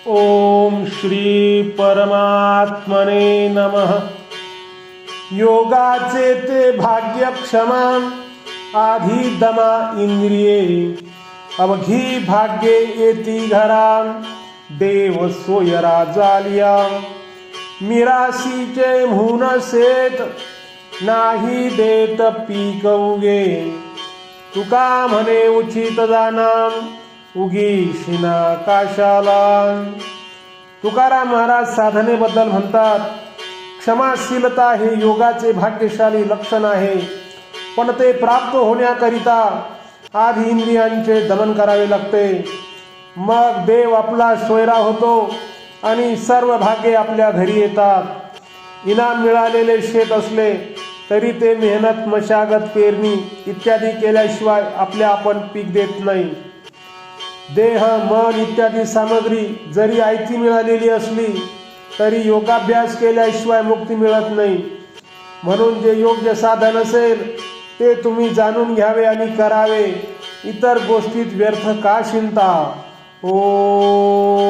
ओम श्री परमात्मने नमः। योगाचे ते भाग्य क्षमा आधी दमा इंद्रिये, अवघी भाग्ये येती घरा देव सोय राजालिया। मिरासीचे म्हणून सेत नाही देत पीक उगे, तुका म्हणे उचित जाना उगी शिना काशाला। तुकाराम महाराज साधनेबद्दल म्हणतात, क्षमाशीलता हे योगाचे भाग्यशाली लक्षण आहे, पण ते प्राप्त होण्याकरिता आधी इंद्रियांचे दमन करावे लागते। मग देव आपला सोयरा होतो आणि सर्व भाग्ये आपल्या घरी येतात। इनाम मिळालेले शेत असले तरी ते मेहनत, मशागत, पेरणी इत्यादी केल्याशिवाय आपल्या आपण पीक देत नाही। देह, मन इत्यादी सामग्री जरी आयती मिळालेली असली तरी योगाभ्यास केल्याशिवाय मुक्ती मिळत नाही। म्हणून जे योग्य साधन असेल ते तुम्ही जाणून घ्यावे आणि करावे, इतर गोष्टीत व्यर्थ का चिंता। ओम